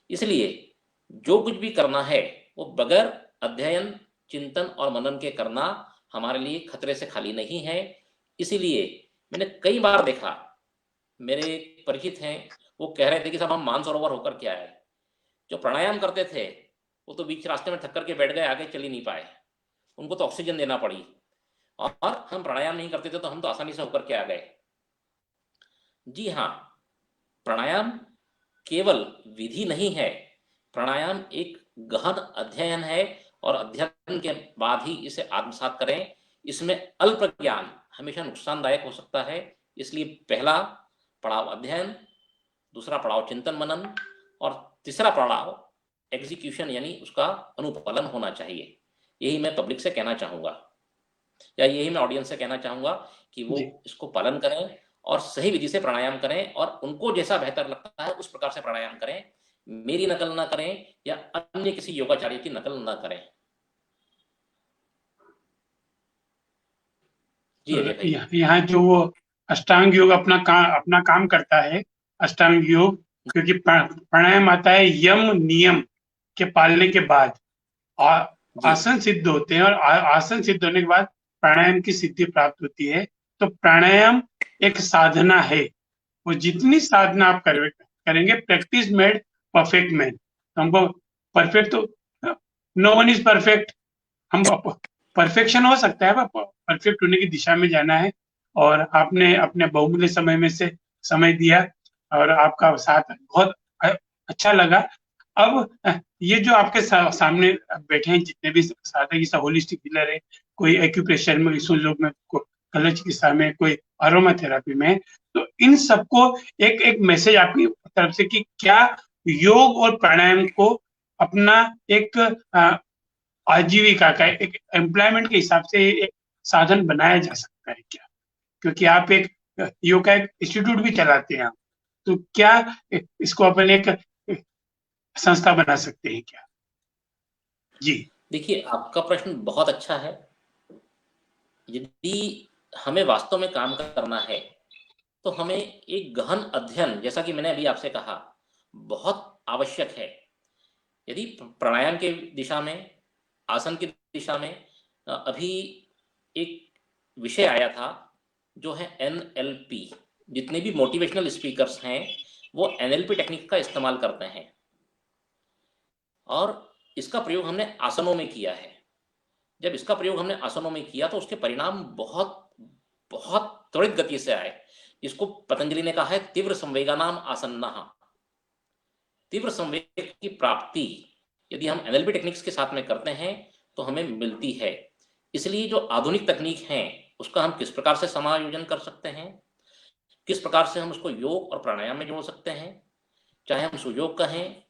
इसलिए जो कुछ भी करना है वो बगैर अध्ययन, चिंतन और मनन के करना हमारे लिए खतरे से खाली नहीं है। इसीलिए मैंने कई बार देखा, मेरे परिचित हैं, वो कह रहे थे कि साहब हम मानसरोवर होकर के आए। जो प्राणायाम करते थे वो तो बीच रास्ते में थक कर के बैठ गए, आगे चल ही नहीं पाए, उनको तो ऑक्सीजन देना पड़ी। और हम प्राणायाम नहीं करते थे तो हम तो आसानी से होकर के आ गए। जी हाँ, प्राणायाम केवल विधि नहीं है, प्राणायाम एक गहन अध्ययन है, और अध्ययन के बाद ही इसे आत्मसात करें। इसमें अल्प ज्ञान हमेशा नुकसानदायक हो सकता है। इसलिए पहला पड़ाव अध्ययन, दूसरा पड़ाव चिंतन मनन, और तीसरा पड़ाव एग्जीक्यूशन यानी उसका अनुपालन होना चाहिए। यही मैं पब्लिक से कहना चाहूँगा, या यही मैं ऑडियंस से कहना चाहूँगा कि वो इसको पालन करें और सही विधि से प्राणायाम करें, और उनको जैसा बेहतर लगता है उस प्रकार से प्राणायाम करें। मेरी नकल ना करें या अन्य किसी योगाचार्य की नकल ना करें। जी अजय भाई। यहाँ जो वो अष्टांग योग अपना काम करता है, अष्टांग योग, क्योंकि प्राणायाम आता है यम नियम के पालने के बाद, आसन सिद्ध होते हैं, और आसन सिद्ध होने के बाद प्राणायाम की सिद्धि प्राप्त होती है। तो प्राणायाम एक साधना है, वो जितनी साधना आप करेंगे, प्रैक्टिस मेड परफेक्ट मैन। हमको परफेक्ट तो, नो वन इज परफेक्ट, हम परफेक्शन हो सकता है, परफेक्ट होने की दिशा में जाना है। और आपने अपने बहुमूल्य समय में से समय दिया, और आपका साथ बहुत अच्छा लगा। अब ये जो आपके सामने बैठे हैं जितने भी साधक, जैसा होलिस्टिक हीलर है, कोई एक्यूप्रेशर में, योग में, कलर चिकित्सा में, कोई अरोमा थेरापी में, तो इन सबको एक एक मैसेज आपकी तरफ से कि क्या योग और प्राणायाम को अपना एक आजीविका का, एक एम्प्लॉयमेंट के हिसाब से एक साधन बनाया जा सकता है क्या? क्योंकि आप एक योग का एक इंस्टीट्यूट भी चलाते हैं, तो क्या इसको अपन एक संस्था बना सकते हैं क्या? जी देखिए, आपका प्रश्न बहुत अच्छा है। यदि हमें वास्तव में काम करना है तो हमें एक गहन अध्ययन, जैसा कि मैंने अभी आपसे कहा, बहुत आवश्यक है। यदि प्राणायाम के दिशा में, आसन की दिशा में, अभी एक विषय आया था जो है NLP। जितने भी मोटिवेशनल स्पीकर्स हैं वो NLP टेक्निक का इस्तेमाल करते हैं, और इसका प्रयोग हमने आसनों में किया है। जब इसका प्रयोग हमने आसनों में किया तो उसके परिणाम बहुत बहुत त्वरित गति से आए, जिसको पतंजलि ने कहा है तीव्र संवेगानाम आसन्नः। तीव्र संवेग की प्राप्ति यदि हम NLP टेक्निक्स के साथ में करते हैं तो हमें मिलती है। इसलिए जो आधुनिक तकनीक हैं उसका हम किस प्रकार से समायोजन कर सकते हैं, किस प्रकार से हम उसको योग और प्राणायाम में जोड़ सकते हैं, चाहे हम सुयोग कहें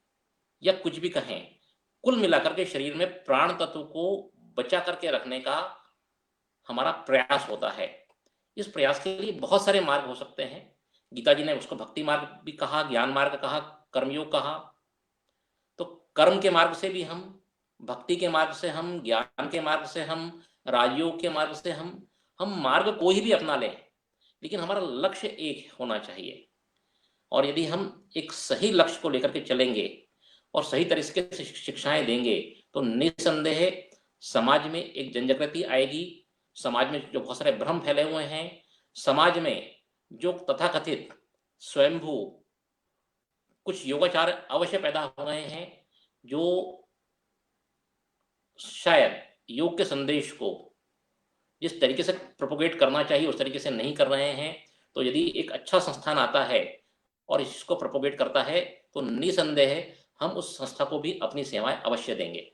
या कुछ भी कहें, कुल मिलाकर के शरीर में प्राण तत्व को बचा करके रखने का हमारा प्रयास होता है। इस प्रयास के लिए बहुत सारे मार्ग हो सकते हैं। गीता जी ने उसको भक्ति मार्ग भी कहा, ज्ञान मार्ग कहा, कर्मयोग कहा। तो कर्म के मार्ग से भी हम, भक्ति के मार्ग से हम, ज्ञान के मार्ग से हम, राजयोग के मार्ग से हम मार्ग कोई भी अपना लें, लेकिन हमारा लक्ष्य एक होना चाहिए। और यदि हम एक सही लक्ष्य को लेकर के चलेंगे और सही तरीके से शिक्षाएं देंगे तो निसंदेह समाज में एक जनजागृति आएगी। समाज में जो बहुत सारे भ्रम फैले हुए हैं, समाज में जो तथाकथित स्वयंभू कुछ योगाचार अवश्य पैदा हो रहे हैं जो शायद योग के संदेश को जिस तरीके से प्रोपोगेट करना चाहिए उस तरीके से नहीं कर रहे हैं। तो यदि एक अच्छा संस्थान आता है और इसको प्रोपोगेट करता है तो निसंदेह हम उस संस्था को भी अपनी सेवाएं अवश्य देंगे।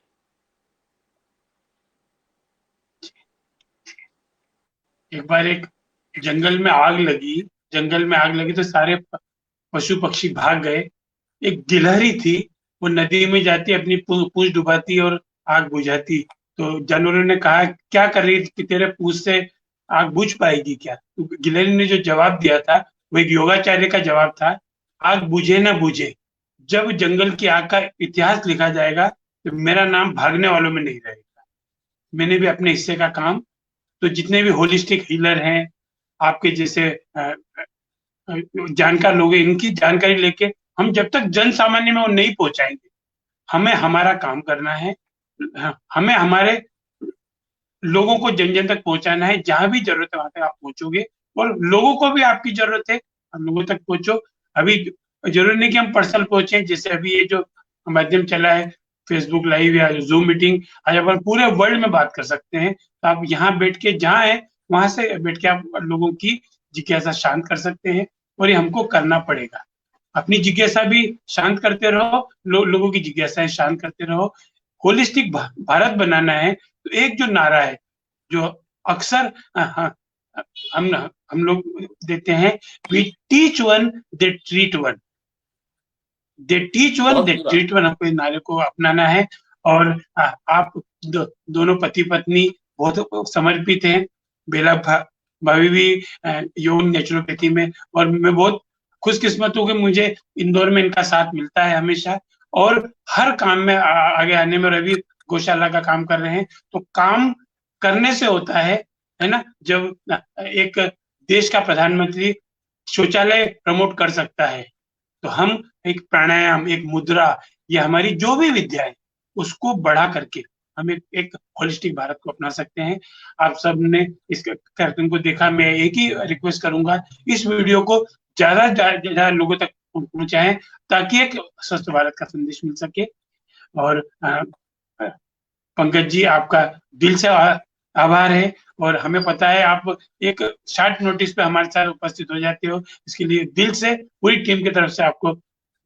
एक बार एक जंगल में आग लगी तो सारे पशु पक्षी भाग गए। एक गिलहरी थी, वो नदी में जाती, अपनी पूंछ डुबाती और आग बुझाती। तो जानवरों ने कहा, क्या कर रही थी, तेरे पूंछ से आग बुझ पाएगी क्या? तो गिलहरी ने जो जवाब दिया था वो एक योगाचार्य का जवाब था, आग बुझे ना बुझे, जब जंगल की आग का इतिहास लिखा जाएगा तो मेरा नाम भागने वालों में नहीं रहेगा। मैंने भी अपने हिस्से का काम, तो जितने भी होलिस्टिक हीलर हैं, आपके जैसे जानकार लोग हैं, इनकी जानकारी लेके हम जब तक जन सामान्य में वो नहीं पहुंचाएंगे, हमें हमारा काम करना है। हमें हमारे लोगों को जन जन तक पहुंचाना है। जहां भी जरूरत है वहां तक आप पहुंचोगे, और लोगों को भी आपकी जरूरत है, हम लोगों तक पहुंचो। अभी जरूरी नहीं कि हम पर्सनल पहुंचे, जैसे अभी ये जो माध्यम चला है फेसबुक लाइव या जूम मीटिंग, आज अपन पूरे वर्ल्ड में बात कर सकते हैं। तो आप यहाँ बैठ के जहाँ है वहां से बैठ के आप लोगों की जिज्ञासा शांत कर सकते हैं, और ये हमको करना पड़ेगा। अपनी जिज्ञासा भी शांत करते रहो, लोगों की जिज्ञासाएं शांत करते रहो। होलिस्टिक भारत बनाना है, तो एक जो नारा है जो अक्सर हम लोग देते हैं, we teach one they treat one, they teach one बहुत दे खूब। ट्रीट वन, हमको इस नारे को अपनाना है। और आप दोनों पति पत्नी बहुत समर्पित हैं। बेला भाभी भी योग नेचुरोपैथी में, और मैं बहुत खुशकिस्मत हूँ कि मुझे इंदौर में इनका साथ मिलता है हमेशा, और हर काम में आगे आने में। रवि गौशाला का काम कर रहे हैं, तो काम करने से होता है ना। जब एक देश का प्रधानमंत्री शौचालय प्रमोट कर सकता है, तो हम एक प्राणायाम, एक मुद्रा, या हमारी जो भी विद्या है उसको बढ़ा करके हम एक होलिस्टिक भारत को अपना सकते हैं। आप सब ने इस कार्यक्रम को देखा। मैं एक ही रिक्वेस्ट करूंगा, इस वीडियो को ज्यादा लोगों तक पहुंचाएं, ताकि एक स्वस्थ भारत का संदेश मिल सके। और पंकज जी, आपका दिल से आभार है, और हमें पता है आप एक शॉर्ट नोटिस पे हमारे साथ उपस्थित हो जाते हो। इसके लिए दिल से पूरी टीम की तरफ से आपको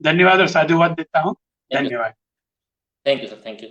धन्यवाद और साधुवाद देता हूँ। धन्यवाद। Thank you sir, thank you.